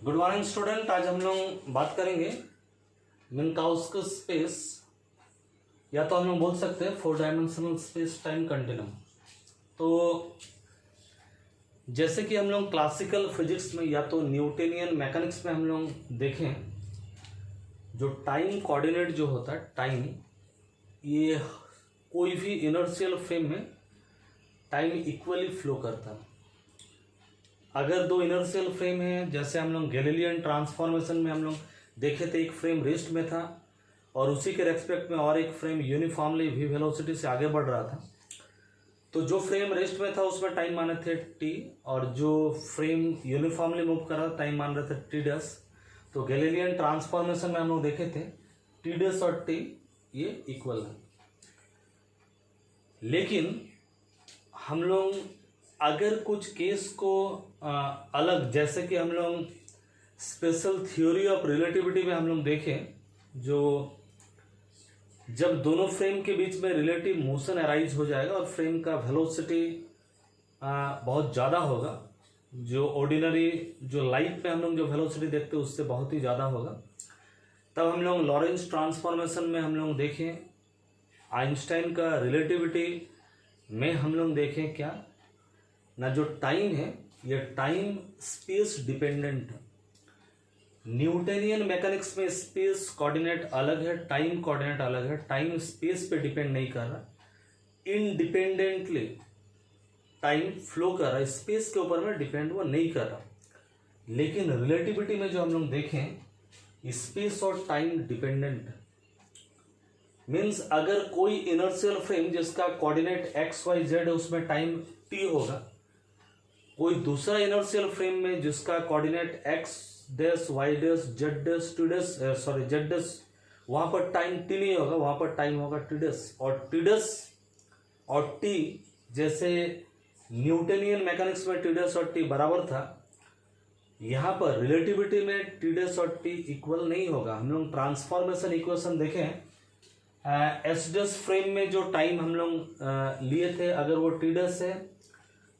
Good morning student. आज हम लोग बात करेंगे मिन्काउस्की स्पेस, या तो हम लोग बोल सकते हैं 4 डायमेंशनल स्पेस टाइम कंटिन्यूम। तो जैसे कि हम लोग क्लासिकल फिजिक्स में या तो न्यूटनियन मैकेनिक्स में हम लोग देखें, जो टाइम कोऑर्डिनेट जो होता है टाइम, ये कोई भी इनर्शियल फ्रेम में टाइम इक्वली फ्लो करता है। अगर दो इनर्शियल फ्रेम है, जैसे हम लोग गैलीलियन ट्रांसफॉर्मेशन में हम लोग देखे थे, एक फ्रेम रेस्ट में था और उसी के रेस्पेक्ट में और एक फ्रेम यूनिफॉर्मली वी वेलोसिटी से आगे बढ़ रहा था। तो जो फ्रेम रेस्ट में था उसमें टाइम माने थे टी, और जो फ्रेम यूनिफॉर्मली मूव कर रहा था टाइम मान रहे थे टी डैश। तो गैलीलियन ट्रांसफॉर्मेशन में हम लोग देखे थे टी डैश और टी ये इक्वल है। लेकिन हम लोग अगर कुछ केस को अलग, जैसे कि हम लोग स्पेशल थ्योरी ऑफ रिलेटिविटी में हम लोग देखें, जो जब दोनों फ्रेम के बीच में रिलेटिव मोशन अराइज हो जाएगा और फ्रेम का वेलोसिटी बहुत ज़्यादा होगा, जो ऑर्डिनरी जो लाइट में हम लोग जो वेलोसिटी देखते हैं उससे बहुत ही ज़्यादा होगा, तब हम लोग लॉरेंस ट्रांसफॉर्मेशन में हम लोग देखें, आइंस्टाइन का रिलेटिविटी में हम लोग देखें क्या ना, जो टाइम है ये टाइम स्पेस डिपेंडेंट है। न्यूटनियन मैकेनिक्स में स्पेस कोऑर्डिनेट अलग है, टाइम कोऑर्डिनेट अलग है। टाइम स्पेस पे डिपेंड नहीं कर रहा, इंडिपेंडेंटली टाइम फ्लो कर रहा है, स्पेस के ऊपर में डिपेंड वो नहीं कर रहा। लेकिन रिलेटिविटी में जो हम लोग देखें, स्पेस और टाइम डिपेंडेंट है। मीन्स अगर कोई इनर्शियल फ्रेम जिसका कोऑर्डिनेट एक्स वाई जेड है उसमें टाइम टी होगा, कोई दूसरा इनर्शियल फ्रेम में जिसका coordinate X dash Y dash Z dash T dash Z dash, वहां पर टाइम टी नहीं होगा, वहां पर टाइम होगा टी डैश। और टी डैश और टी, जैसे न्यूटनियन मैकेनिक्स में टी डैश और टी बराबर था, यहां पर रिलेटिविटी में टी डैश और टी इक्वल नहीं होगा। हम लोग ट्रांसफॉर्मेशन इक्वेशन देखें, एस डैश फ्रेम में जो टाइम हम लोग लिए थे, अगर वो टी डैश है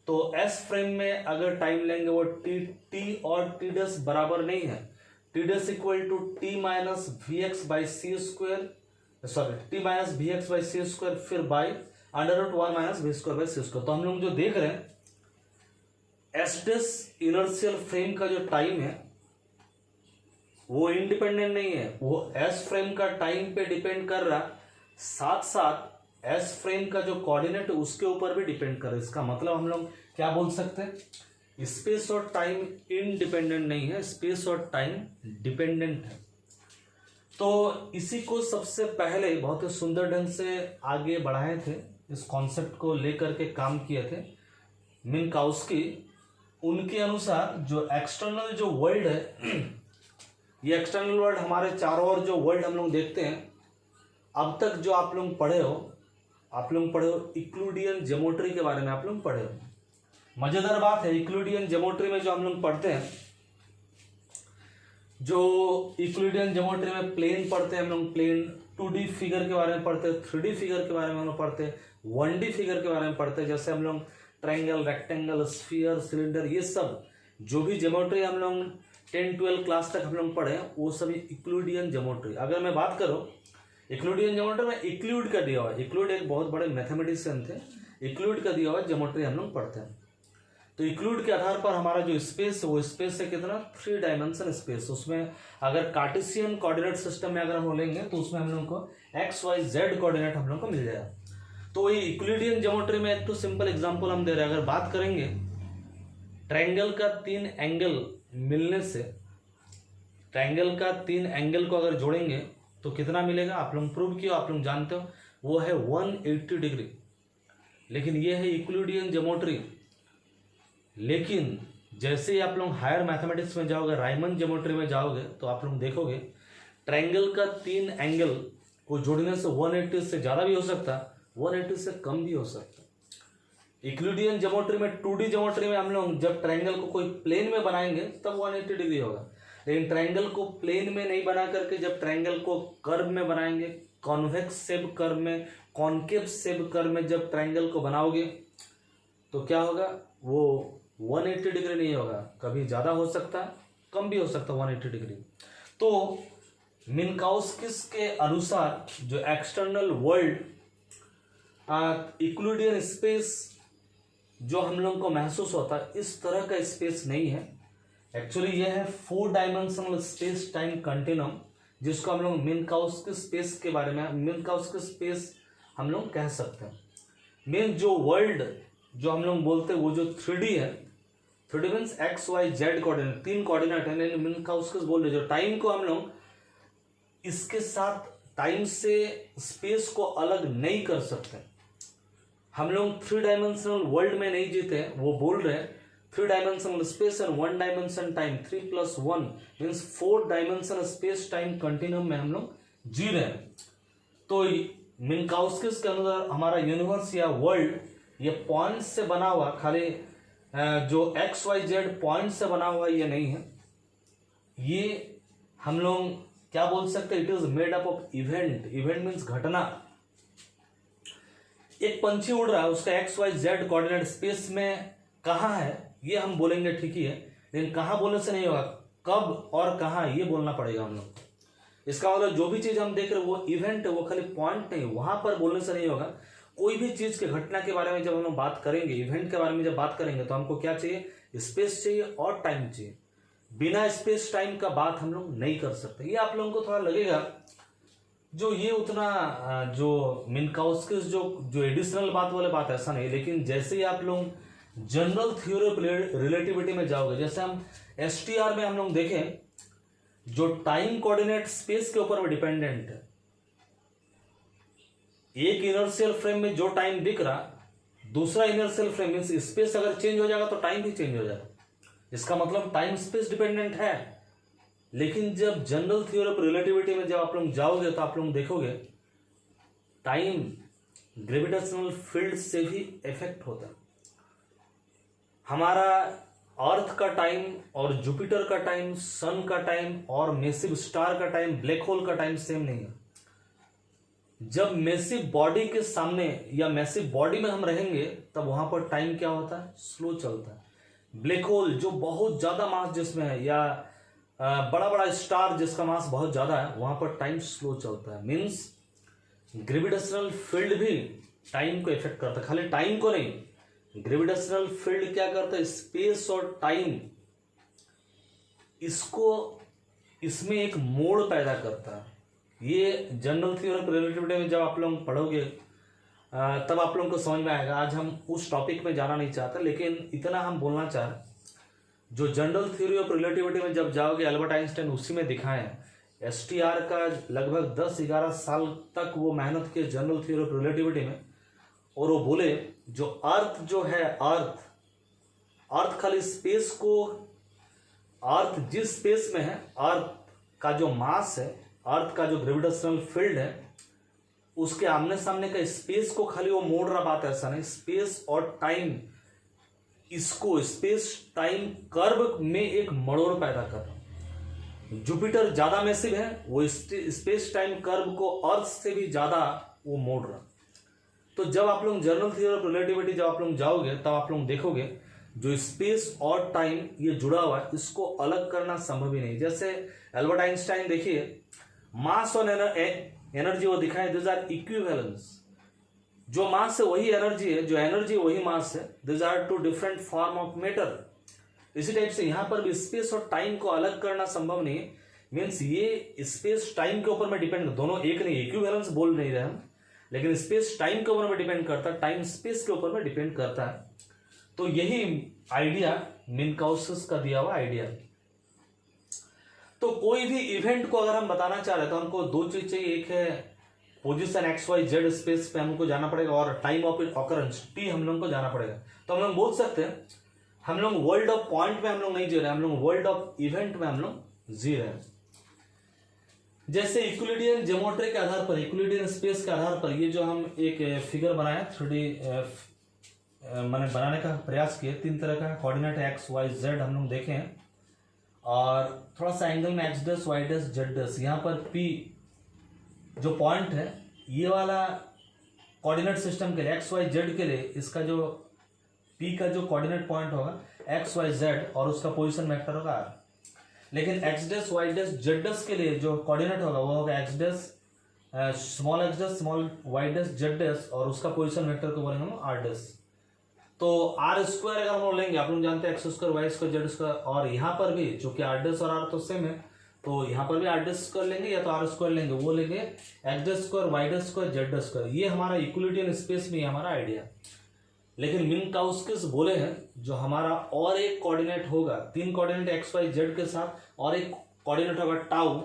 तो एस फ्रेम में अगर टाइम लेंगे वो टी और टी डैश बराबर नहीं है। T dash equal to T minus V X by C square, T minus V X by C square, फिर by under root 1 minus V square by C square. तो हम लोग जो देख रहे हैं, एस डैश इनर्शियल फ्रेम का जो टाइम है वो इंडिपेंडेंट नहीं है, वो एस फ्रेम का टाइम पे डिपेंड कर रहा, साथ साथ एस फ्रेम का जो कोऑर्डिनेट है उसके ऊपर भी डिपेंड कर रहा है। इसका मतलब हम लोग क्या बोल सकते हैं, स्पेस और टाइम इंडिपेंडेंट नहीं है, स्पेस और टाइम डिपेंडेंट है। तो इसी को सबसे पहले बहुत ही सुंदर ढंग से आगे बढ़ाए थे, इस कॉन्सेप्ट को लेकर के काम किए थे मिन्काउस्की। उनके अनुसार जो एक्सटर्नल जो वर्ल्ड है, ये एक्सटर्नल वर्ल्ड हमारे चारों ओर जो वर्ल्ड हम लोग देखते हैं, अब तक जो आप लोग पढ़े हो यूक्लिडियन ज्योमेट्री के बारे में आप लोग पढ़े हो। मजेदार बात है, यूक्लिडियन ज्योमेट्री में जो हम लोग पढ़ते हैं, जो यूक्लिडियन ज्योमेट्री में प्लेन पढ़ते हैं हम लोग, प्लेन 2D फिगर के बारे में पढ़ते हैं, 3D फिगर के बारे में हम लोग पढ़ते हैं, 1D फिगर के बारे में पढ़ते हैं। जैसे हम लोग ट्रायंगल, रेक्टेंगल, स्फीयर, सिलेंडर, ये सब जो भी ज्योमेट्री हम लोग 10-12 क्लास तक हम लोग पढ़े वो सभी यूक्लिडियन ज्योमेट्री। अगर मैं बात करूं यूक्लिडियन ज्योमेट्री में, यूक्लिड का दिया हुआ, यूक्लिड एक बहुत बड़े मैथमेटिशियन थे, यूक्लिड का दिया हुआ ज्योमेट्री हम लोग पढ़ते हैं। तो यूक्लिड के आधार पर हमारा जो स्पेस है वो स्पेस है कितना, 3 डायमेंशन स्पेस। उसमें अगर कार्टेशियन कोऑर्डिनेट सिस्टम में अगर हम लेंगे तो उसमें हम लोग को एक्स वाई जेड कोऑर्डिनेट हम लोग को मिल जाएगा। तो ये यूक्लिडियन ज्योमेट्री में एक तो सिंपल एग्जाम्पल हम दे रहे हैं। अगर बात करेंगे ट्रायंगल का 3 एंगल मिलने से, ट्रायंगल का 3 एंगल को अगर जोड़ेंगे तो कितना मिलेगा, आप लोग प्रूव किया, आप लोग जानते हो, वो है 180 डिग्री। लेकिन ये है यूक्लिडियन ज्योमेट्री। लेकिन जैसे ही आप लोग हायर मैथमेटिक्स में जाओगे, रायमन ज्योमेट्री में जाओगे, तो आप लोग देखोगे ट्रायंगल का 3 एंगल को जोड़ने से 180 से ज़्यादा भी हो सकता, 180 से कम भी हो सकता। यूक्लिडियन ज्योमेट्री में, 2D ज्योमेट्री में हम लोग जब ट्रायंगल को कोई प्लेन में बनाएंगे तब 180 डिग्री होगा। लेकिन ट्रायंगल को प्लेन में नहीं बना करके जब ट्रायंगल को कर्व में बनाएंगे, कॉन्वेक्स शेप कर्व में, कॉन्केव शेप कर्व में जब ट्रायंगल को बनाओगे तो क्या होगा, वो 180 डिग्री नहीं होगा, कभी ज़्यादा हो सकता है कम भी हो सकता है 180 डिग्री। तो मिन्काउस्किस के अनुसार जो एक्सटर्नल वर्ल्ड यूक्लिडियन स्पेस जो हम लोग को महसूस होता है इस तरह का स्पेस नहीं है। एक्चुअली यह है 4 डायमेंशनल स्पेस टाइम कंटिन्यूम, जिसको हम लोग मिन्काउस्किस स्पेस के बारे में मिन्काउस्किस स्पेस हम लोग कह सकते हैं। मेन जो वर्ल्ड जो हम लोग बोलते हैं वो जो 3D है, 3D means X Y Z coordinate, 3 coordinate है, लेकिन मिन्काउस्किस बोल रहे जो टाइम को हम लोग इसके साथ टाइम से स्पेस को अलग नहीं कर सकते। हम लोग 3 डायमेंशनल वर्ल्ड में नहीं जीते, वो बोल रहे हैं 3 dimensional space and 1 dimension time, 3 + 1 means 4 dimensional space time continuum में हम लोग जी रहे हैं। तो मिन्काउस्किस के अनुसार हमारा यूनिवर्स या वर्ल्ड ये पॉइंट से बना हुआ, खाली जो एक्स वाई जेड पॉइंट से बना हुआ ये नहीं है। ये हम लोग क्या बोल सकते हैं, it is made up of event. Event means घटना। एक पंछी उड़ रहा है, उसका X Y Z coordinate space में कहाँ है ये हम बोलेंगे, ठीक ही है, लेकिन कहाँ बोलने से नहीं होगा, कब और कहाँ ये बोलना पड़ेगा हम लोग। इसका मतलब जो भी चीज हम देख रहे हैं वो इवेंट है, वो खाली पॉइंट नहीं, वहां पर बोलने से नहीं होगा। कोई भी चीज के घटना के बारे में जब हम लोग बात करेंगे, इवेंट के बारे में जब बात करेंगे, तो हमको क्या चाहिए, स्पेस चाहिए और टाइम चाहिए। बिना स्पेस टाइम का बात हम लोग नहीं कर सकते। ये आप लोगों को थोड़ा लगेगा जो ये उतना जो मिन्काउस्किस जो एडिशनल बात वाले बात ऐसा नहीं, लेकिन जैसे ही आप लोग जनरल थ्योरी ऑफ रिलेटिविटी में जाओगे, जैसे हम STR में हम लोग देखें, जो टाइम कोऑर्डिनेट स्पेस के ऊपर में डिपेंडेंट है। एक इनर्शियल फ्रेम में जो टाइम दिख रहा, दूसरा इनर्शियल फ्रेम मींस स्पेस अगर चेंज हो जाएगा तो टाइम भी चेंज हो जाएगा। इसका मतलब टाइम स्पेस डिपेंडेंट है। लेकिन जब जनरल थ्योरी ऑफ रिलेटिविटी में जब आप लोग जाओगे तो आप लोग देखोगे टाइम ग्रेविटेशनल फील्ड से भी इफेक्ट होता है। हमारा अर्थ का टाइम और जुपिटर का टाइम, सन का टाइम और मैसिव स्टार का टाइम, ब्लैक होल का टाइम सेम नहीं है। जब मैसिव बॉडी के सामने या मैसिव बॉडी में हम रहेंगे तब वहां पर टाइम क्या होता है, स्लो चलता है। ब्लैक होल जो बहुत ज्यादा मास जिसमें है, या बड़ा बड़ा स्टार जिसका मास बहुत ज्यादा है, वहां पर टाइम स्लो चलता है। मीन्स ग्रेविटेशनल फील्ड भी टाइम को इफेक्ट करता है, खाली टाइम को नहीं। ग्रेविटेशनल फील्ड क्या करता है, स्पेस और टाइम इसको, इसमें एक मोड़ पैदा करता है। ये जनरल थ्योरी ऑफ रिलेटिविटी में जब आप लोग पढ़ोगे तब आप लोगों को समझ में आएगा। आज हम उस टॉपिक में जाना नहीं चाहते, लेकिन इतना हम बोलना चाह रहे, जो जनरल थ्योरी ऑफ रिलेटिविटी में जब जाओगे, अल्बर्ट आइंस्टाइन उसी में दिखाए हैं। STR का लगभग 10-11 साल तक वो मेहनत की जनरल थ्योरी ऑफ रिलेटिविटी में, और वो बोले जो अर्थ जो है, अर्थ खाली स्पेस को, अर्थ जिस स्पेस में है, अर्थ का जो मास है, अर्थ का जो ग्रेविटेशनल फील्ड है, उसके आमने सामने का स्पेस को खाली वो मोड़ रहा, बात ऐसा नहीं। स्पेस और टाइम, इसको स्पेस टाइम कर्व में एक मरोड़ पैदा कर रहा। जुपिटर ज्यादा मैसिव है, वो स्पेस टाइम कर्व को अर्थ से भी ज्यादा वो मोड़ रहा। तो जब आप लोग जनरल थ्योरी ऑफ रिलेटिविटी जब आप लोग जाओगे तब आप लोग देखोगे जो स्पेस और टाइम ये जुड़ा हुआ है, इसको अलग करना संभव ही नहीं। जैसे एल्बर्ट आइंस्टाइन देखिए, मास और एनर्जी वो दिखाए, दिस आर इक्विवेलेंस। जो मास है वही एनर्जी है, जो एनर्जी वही मास है, this are 2 different form of matter. इसी टाइप से यहां पर भी स्पेस और टाइम को अलग करना संभव नहीं है। मीन्स ये स्पेस टाइम के ऊपर में डिपेंड, दोनों एक नहीं, इक्विवेलेंस बोल नहीं रहे हम, लेकिन स्पेस टाइम के ऊपर में डिपेंड करता है, टाइम स्पेस के ऊपर में डिपेंड करता है। तो यही आइडिया मिन्काउस्किस का दिया हुआ आइडिया। तो कोई भी इवेंट को अगर हम बताना चाह रहे हैं तो हमको 2 चीज चाहिए, एक है पोजीशन XYZ स्पेस पे हमको जाना पड़ेगा, और टाइम ऑफ ऑकरेंस T हम लोग को जाना पड़ेगा। तो हम लोग बोल सकते हैं हम लोग वर्ल्ड ऑफ पॉइंट में हम लोग नहीं जी रहे, हम लोग वर्ल्ड ऑफ इवेंट में हम लोग जी रहे हैं। जैसे यूक्लिडियन ज्योमेट्री के आधार पर, यूक्लिडियन स्पेस के आधार पर, ये जो हम एक फिगर बनाए 3D मैंने बनाने का प्रयास किया, 3 तरह का कोऑर्डिनेट XYZ हम लोग देखे हैं, और थोड़ा सा एंगल में x', y', z'। यहाँ पर P जो पॉइंट है, ये वाला कोऑर्डिनेट सिस्टम के लिए XYZ के लिए इसका जो P का जो कोऑर्डिनेट पॉइंट होगा XYZ, और उसका पोजीशन वेक्टर होगा R। लेकिन X dash Y dash Z dash के लिए जो कोऑर्डिनेट होगा वो होगा X dash small X dash small Y dash Z dash, और उसका पोजीशन वेक्टर को बोलेंगे हम आर डैश। तो आर स्क्वायर अगर हम लोग लेंगे, आप लोग जानते हैं X square Y square Z square, और यहाँ पर भी चूंकि आर डैश और आर तो सेम है, तो यहाँ पर भी आर डैश स्क्वायर लेंगे या तो आर स्क्वायर लेंगे, वो लेंगे X dash square Y dash square Z dash square. ये हमारा यूक्लिडियन स्पेस में हमारा आइडिया। लेकिन मिन्काउस्किस बोले हैं जो हमारा और एक कोऑर्डिनेट होगा, 3 कोऑर्डिनेट एक्स वाई जेड के साथ और एक कोऑर्डिनेट होगा टाउ,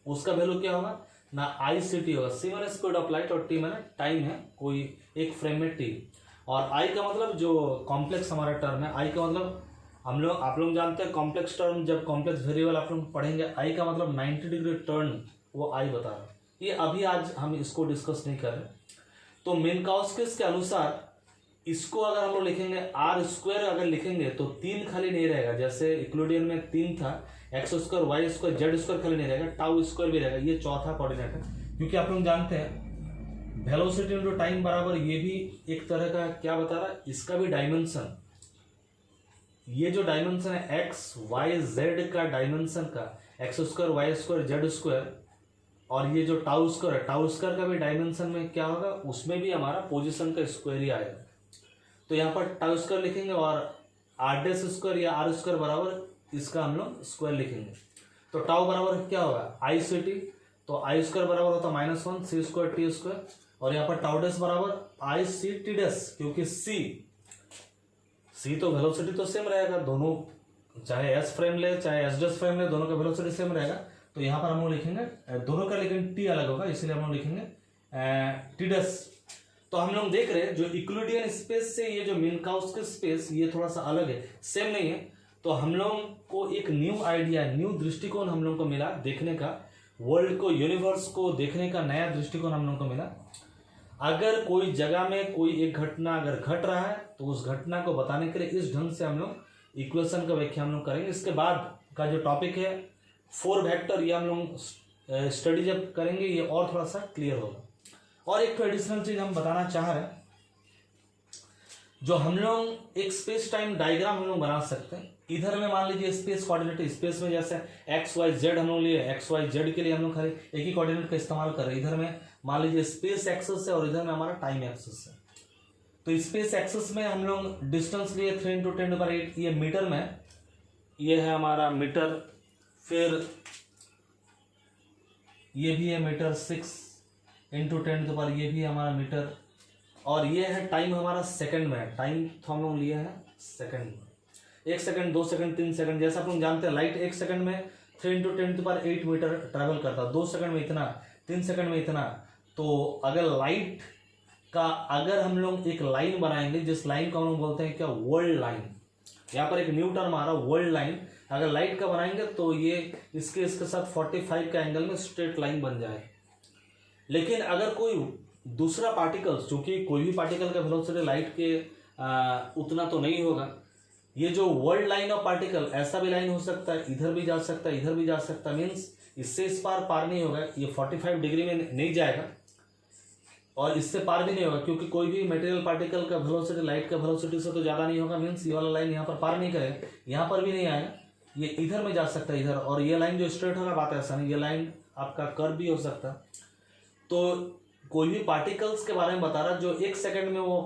उसका वैल्यू क्या होगा ना आई सी टी होगा। सी मैंने स्पीड ऑफ लाइट और टी मैंने टाइम है, कोई एक फ्रेम में टी, और आई का मतलब जो कॉम्प्लेक्स हमारा टर्म है, आई का मतलब आप लोग जानते हैं कॉम्प्लेक्स टर्म, जब कॉम्प्लेक्स वेरिएबल आप लोग पढ़ेंगे, आई का मतलब 90 डिग्री टर्न, वो आई बता रहा है। ये अभी आज हम इसको डिस्कस नहीं कर रहे। तो मिन्काउस्किस के अनुसार इसको अगर हम लोग लिखेंगे आर स्क्वायर अगर लिखेंगे तो 3 खाली नहीं रहेगा, जैसे यूक्लिडियन में 3 था, X square Y square Z square खाली नहीं रहेगा, टाउ स्क्वायर भी रहेगा। ये चौथा कोऑर्डिनेट है, क्योंकि आप लोग जानते हैं वेलोसिटी इनटू टाइम बराबर, ये भी एक तरह का क्या बता रहा है, इसका भी डायमेंशन, ये जो डायमेंशन है एक्स वाई जेड का डायमेंशन का, X square Y square Z square, और ये जो टाउ स्क्वायर है, टाउ स्क्वायर का भी डायमेंशन में क्या होगा, उसमें भी हमारा पोजीशन का स्क्वायर ही आएगा। तो यहाँ पर टाउ स्क्वायर लिखेंगे और आर डैश स्क्वायर या आर स्क्वायर बराबर इसका हम लोग स्क्वायर लिखेंगे। तो टाउ बराबर क्या होगा आई सी टी, तो आई स्क्वायर बराबर होता है -1 सी स्क्वायर टी स्क्वायर, और यहाँ पर टाउ डैश बराबर आई सी टी डैश, क्योंकि सी तो वेलोसिटी तो सेम रहेगा, दोनों चाहे एस फ्रेम ले चाहे एस डैश फ्रेम ले, दोनों का वेलोसिटी सेम रहेगा। तो यहाँ पर हम लोग लिखेंगे दोनों का, लेकिन टी अलग होगा, इसलिए हम लोग लिखेंगे टी डैश। तो हम लोग देख रहे हैं जो यूक्लिडियन स्पेस से ये जो मिन्काउस्किस स्पेस ये थोड़ा सा अलग है, सेम नहीं है। तो हम लोग को एक न्यू आइडिया, न्यू दृष्टिकोण हम लोग को मिला देखने का, वर्ल्ड को यूनिवर्स को देखने का नया दृष्टिकोण हम लोग को मिला। अगर कोई जगह में कोई एक घटना अगर घट रहा है तो उस घटना को बताने के लिए इस ढंग से हम लोग इक्वेशन का व्याख्या हम लोग करेंगे। इसके बाद का जो टॉपिक है 4 वेक्टर, ये हम लोग स्टडी जब करेंगे ये और थोड़ा सा क्लियर होगा। और एक एडिशनल चीज हम बताना चाह रहे हैं, जो हम लोग एक स्पेस टाइम डायग्राम हम लोग बना सकते हैं। इधर में मान लीजिए स्पेस कोऑर्डिनेट, स्पेस में जैसे एक्स वाई जेड हम लोग लिए, एक्स वाई जेड के लिए हम लोग खाली एक ही कोऑर्डिनेट का इस्तेमाल कर रहे हैं। इधर में मान लीजिए स्पेस एक्सेस है और इधर में हमारा टाइम एक्सेस है। तो स्पेस एक्सेस में हम लोग डिस्टेंस लिए 3 × 10⁸, ये मीटर में, ये है हमारा मीटर, फिर ये भी है मीटर 6 × 10⁻, ये भी हमारा मीटर, और ये है टाइम हमारा सेकंड में है। टाइम तो हम लोग लिए हैं सेकंड में, 1 सेकंड 2 सेकंड 3 सेकंड। जैसा आप लोग जानते हैं लाइट 1 सेकंड में 3 × 10⁸ मीटर ट्रैवल करता है, 2 सेकंड में इतना, 3 सेकंड में इतना। तो अगर लाइट का अगर हम लोग एक लाइन बनाएंगे, जिस लाइन को हम लोग बोलते हैं क्या, वर्ल्ड लाइन, यहाँ पर एक न्यू टर्म आ रहा है वर्ल्ड लाइन, अगर लाइट का बनाएंगे तो ये इसके साथ 45 का एंगल में स्ट्रेट लाइन बन जाए। लेकिन अगर कोई दूसरा पार्टिकल्स, चूंकि कोई भी पार्टिकल का वेलोसिटी लाइट के उतना तो नहीं होगा, ये जो वर्ल्ड लाइन ऑफ पार्टिकल, ऐसा भी लाइन हो सकता है, इधर भी जा सकता है इधर भी जा सकता है, मीन्स इससे इस पार नहीं होगा, ये 45 डिग्री में नहीं जाएगा और इससे पार भी नहीं होगा, क्योंकि कोई भी मटेरियल पार्टिकल का वेलोसिटी लाइट का वेलोसिटी से तो ज़्यादा नहीं होगा, मीन्स ये वाला लाइन यहाँ पर पार नहीं करेगा, यहाँ पर भी नहीं आएगा, ये इधर में जा सकता है इधर, और ये लाइन जो स्ट्रेट होगा बात ऐसा नहीं, ये लाइन आपका कर्व भी हो सकता है। तो कोई भी पार्टिकल्स के बारे में बता रहा जो 1 सेकंड में वो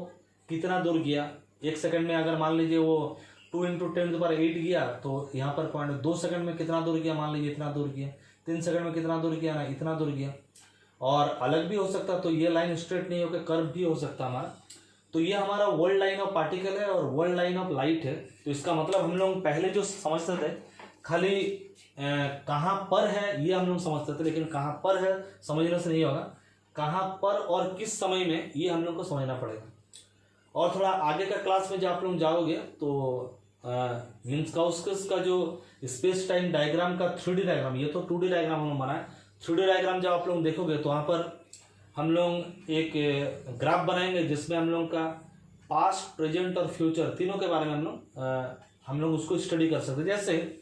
कितना दूर गया, 1 सेकंड में अगर मान लीजिए वो 2 × 10⁸ गया, तो यहाँ पर पॉइंट 2 सेकंड में कितना दूर गया, मान लीजिए इतना दूर गया, 3 सेकंड में कितना दूर गया ना, इतना दूर गया, और अलग भी हो सकता, तो ये लाइन स्ट्रेट नहीं होकर कर्व भी हो सकता हमारा। तो ये हमारा वर्ल्ड लाइन ऑफ पार्टिकल है और वर्ल्ड लाइन ऑफ लाइट है। तो इसका मतलब हम लोग पहले जो समझते थे खाली कहाँ पर है ये हम लोग समझते थे, लेकिन कहाँ पर है समझने से नहीं होगा, कहाँ पर और किस समय में ये हम लोग को समझना पड़ेगा। और थोड़ा आगे का क्लास में जब आप लोग जाओगे तो मिन्काउस्किस का जो स्पेस टाइम डायग्राम का 3D डायग्राम, ये तो 2D डायग्राम हम लोग बनाए, 3D डायग्राम जब आप लोग देखोगे तो वहाँ पर हम लोग एक ग्राफ बनाएंगे जिसमें हम लोग का पास्ट प्रेजेंट और फ्यूचर तीनों के बारे में हम लोग उसको स्टडी कर सकते हैं। जैसे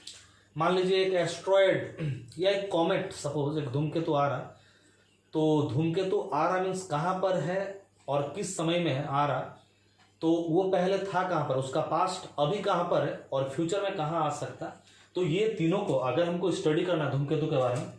मान लीजिए एक एस्ट्रॉयड या एक कॉमेट, सपोज एक धूमकेतु आ रहा, तो धूमकेतु आ रहा मीन्स कहाँ पर है और किस समय में है आ रहा, तो वो पहले था कहाँ पर, उसका पास्ट अभी कहाँ पर है और फ्यूचर में कहाँ आ सकता। तो ये तीनों को अगर हमको स्टडी करना है धूमकेतु के बारे में,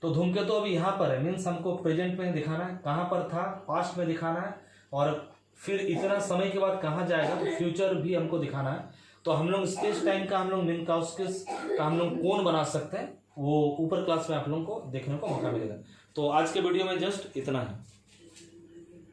तो धूमकेतु अभी यहाँ पर है, मीन्स हमको प्रेजेंट में दिखाना है, कहाँ पर था पास्ट में दिखाना है, और फिर इतना समय के बाद कहाँ जाएगा तो फ्यूचर भी हमको दिखाना है। तो हम लोग स्पेस टाइम का हम लोग मिन्काउस्किस का हम लोग कौन बना सकते हैं, वो ऊपर क्लास में आप लोगों को देखने को मौका मिलेगा। तो आज के वीडियो में जस्ट इतना है।